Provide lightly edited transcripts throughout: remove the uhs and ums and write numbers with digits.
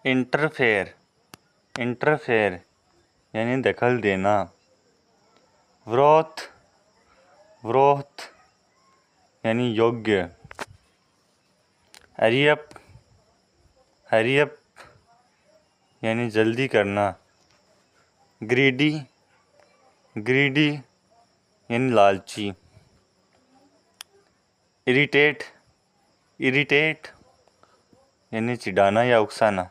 Interfere, interfere यानी दखल देना। व्रोथ, व्रोथ यानी योग्य। हरी अप, हरी अप यानी जल्दी करना। ग्रीडी, ग्रीडी यानी लालची। इरिटेट, इरिटेट यानी चिढ़ाना या उकसाना।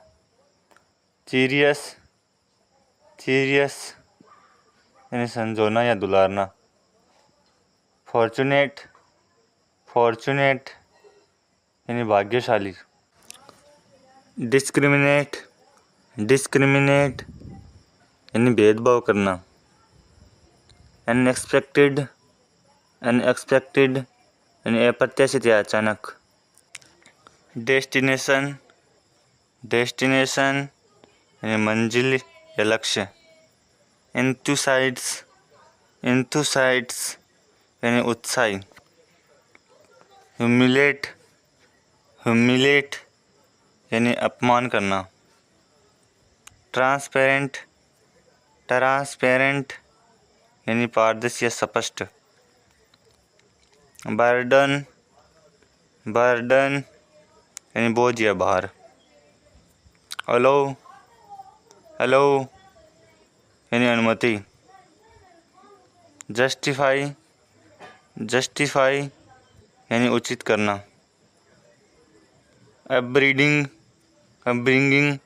सीरियस, सीरियस यानी संजोना या दुलारना। फॉर्चुनेट, फॉर्चुनेट यानी भाग्यशाली। डिस्क्रिमिनेट, डिस्क्रिमिनेट यानी भेदभाव करना। अनएक्सपेक्टेड, अनएक्सपेक्टेड यानी अप्रत्याशित या अचानक। डेस्टिनेशन, डेस्टिनेशन यानी मंजिल या लक्ष्य। एंथुसाइड्स, एंथुसाइड्स यानी उत्साही। ह्यूमिलेट, ह्यूमिलेट यानी अपमान करना। ट्रांसपेरेंट, ट्रांसपेरेंट यानी पारदर्शी या स्पष्ट। बर्डन, बर्डन यानी बोझ या भार। अलो, अलो यानी अनुमति। जस्टिफाई, जस्टिफाई यानी उचित करना। अपब्रीडिंग, अपब्रिंगिंग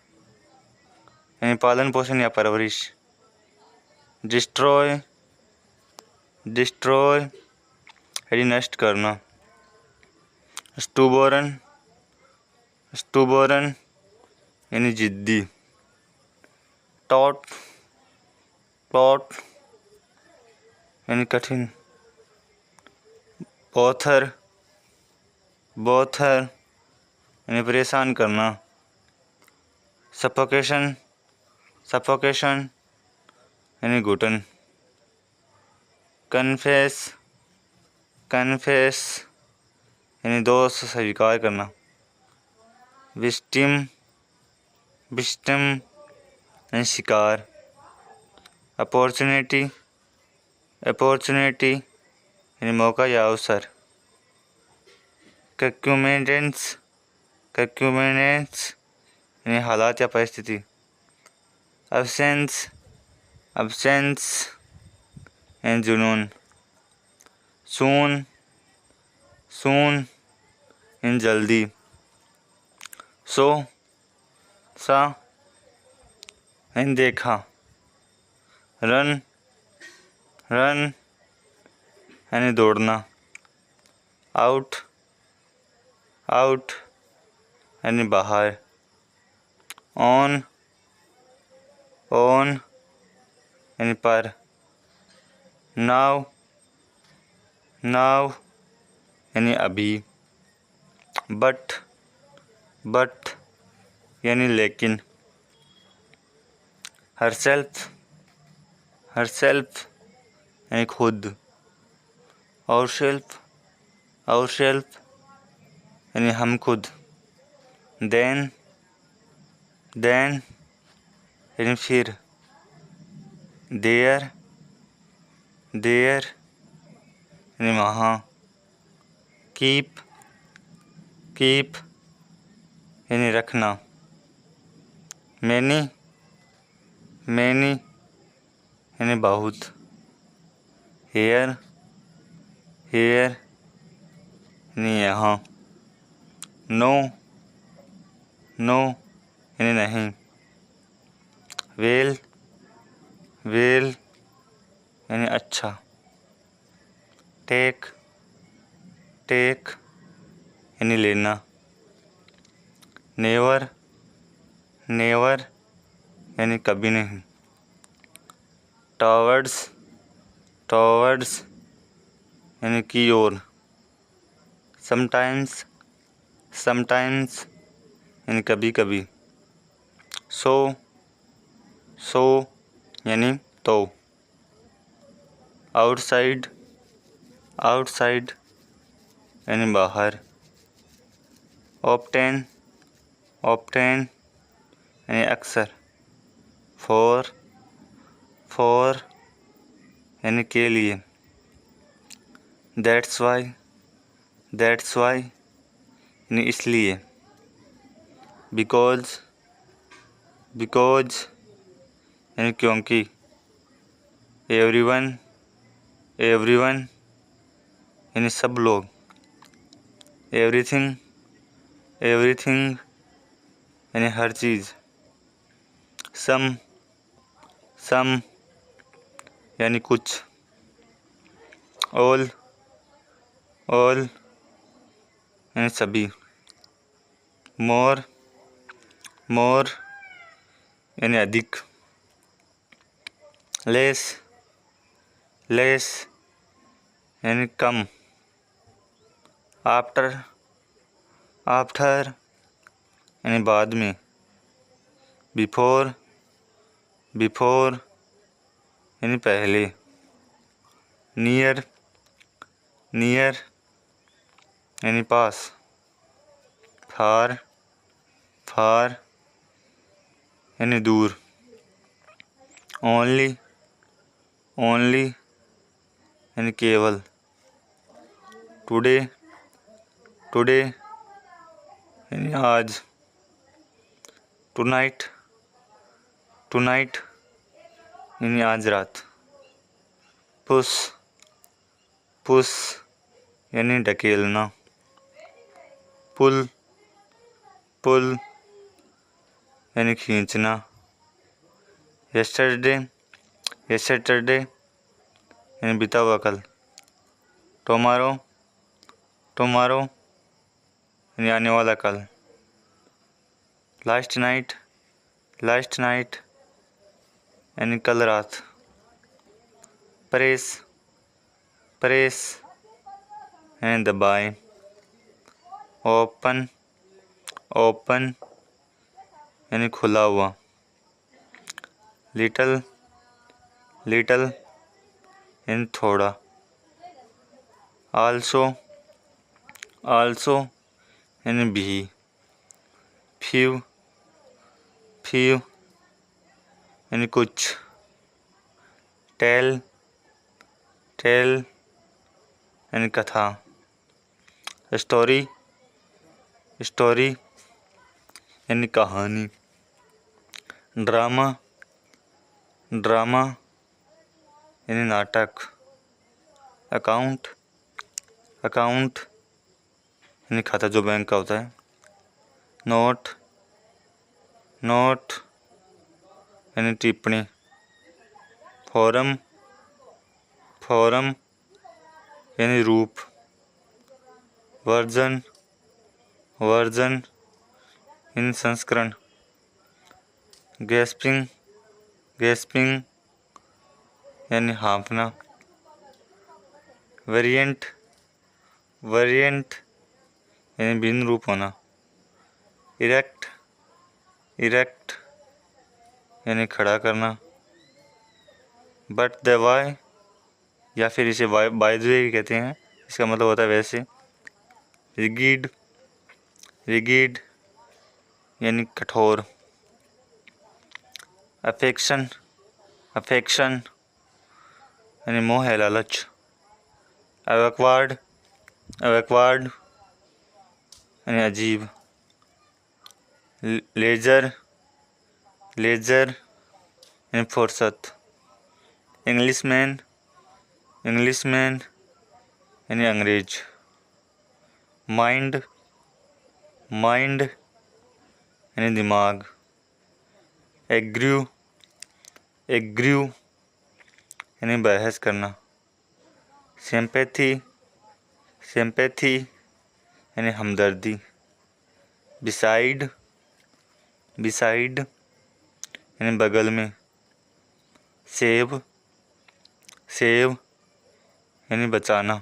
यानी पालन पोषण या परवरिश। डिस्ट्रॉय, डिस्ट्रॉय यानी नष्ट करना। स्टूबोरन, स्टूबोरन यानी जिद्दी। टॉट, टॉट यानी कठिन। बोथर, बोथर यानी परेशान करना। सफोकेशन, सफोकेशन यानी घुटन। कन्फेस, कन्फेस यानी दोष स्वीकार करना। विक्टिम, विक्टिम यानी शिकार। अपॉर्चुनिटी, अपॉर्चुनिटी यानी मौका या अवसर। कंक्यूमेंटेंस, कंक्यूमेंटेंस यानी हालात या परिस्थिति। अब्सेंस, अब्सेंस यानी जुनून। सून, सून यानी जल्दी। सो, सा यानी देखा। रन, रन यानी दौड़ना। आउट, आउट यानी बाहर। ऑन, ऑन यानी पर। नाउ, नाउ यानी अभी। बट, बट यानी लेकिन। हरसेल्फ, हरसेल्फ यानी खुद। आवरसेल्फ, आवरसेल्फ यानी हम खुद। देन, देन यानी फिर। देयर, देयर यानी वहाँ। कीप, कीप यानी रखना। मैनी, मैनी यानी बहुत। हेयर, हेयर यानी यहाँ। नो, नो यानी नहीं। वेल, वेल यानी अच्छा। टेक, टेक यानी लेना। नेवर, नेवर यानी कभी नहीं। टॉवर्ड्स, टॉवर्ड्स यानी की ओर। समटाइम्स, समटाइम्स यानी कभी कभी। सो, सो यानी तो। आउटसाइड, आउटसाइड यानी बाहर। ऑब्टेन, ऑब्टेन यानी अक्सर। फॉर यानी के लिए। दैट्स वाई यानी इसलिए। बिकॉज यानी क्योंकि। एवरीवन यानी सब लोग। एवरीथिंग यानी हर चीज़। सम यानी कुछ। ऑल यानी सभी। मोर यानी अधिक। लेस यानी कम। आफ्टर यानी बाद में। बिफोर यानी पहले। नियर यानी पास। फार यानी दूर। ओनली यानी केवल। टुडे यानी आज। टुनाइट यानी आज रात। पुश यानी ढकेलना। पुल यानी खींचना। यस्टरडे यानी बीता हुआ कल। टोमारो यानी आने वाला कल। लास्ट नाइट यानी कल रात। प्रेस यानी दबाएं। ओपन यानी खुला हुआ। लिटल यानी थोड़ा। आल्सो यानी भी। फ्यू यानी कुछ। टेल यानी कथा। स्टोरी यानी कहानी। ड्रामा यानी नाटक। अकाउंट यानी खाता जो बैंक का होता है। नोट यानी टिप्पणी। फॉरम यानी रूप। वर्जन यानी संस्करण। गैस्पिंग यानी हाँफना। वेरिएंट यानी भिन्न रूप होना। इरेक्ट यानी खड़ा करना। बट द वाई या फिर इसे बाय द वे कहते हैं, इसका मतलब होता है वैसे। रिगिड यानी कठोर। अफेक्शन यानी मोह है, लालच। अवैक्वार्ड यानी अजीब। लेजर यानी फुर्सत। इंग्लिशमैन यानी अंग्रेज। माइंड यानी दिमाग। एग्रीव यानी बहस करना। सिंपैथी यानी हमदर्दी। बिसाइड यानी बगल में। सेव यानी बचाना।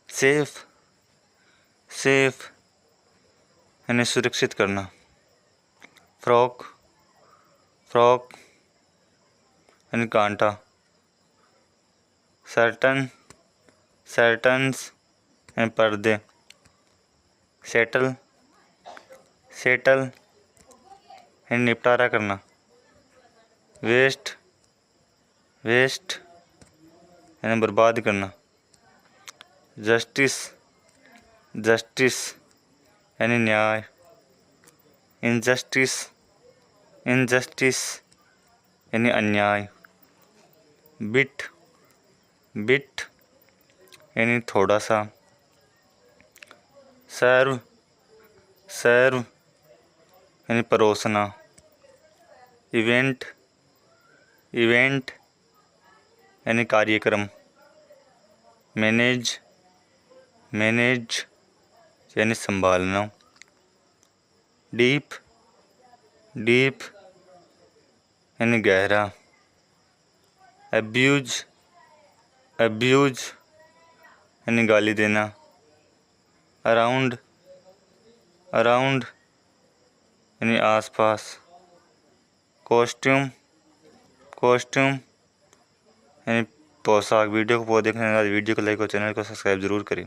सेफ यानी सुरक्षित करना। फ्रॉक यानी कांटा। सर्टन्स यानी पर्दे। सेटल यानी निपटारा करना। वेस्ट वेस्ट यानी बर्बाद करना। जस्टिस जस्टिस यानी न्याय। इनजस्टिस इनजस्टिस यानी अन्याय। बिट बिट यानी थोड़ा सा। सर्व सर्व यानी परोसना। इवेंट इवेंट यानी कार्यक्रम। मैनेज मैनेज यानी संभालना। डीप डीप यानी गहरा। अब्यूज अब्यूज यानी गाली देना। अराउंड अराउंड यानी आसपास। कॉस्ट्यूम कॉस्ट्यूम यानी पोशाक। वीडियो को देखने के बाद वीडियो को लाइक और चैनल को सब्सक्राइब ज़रूर करें।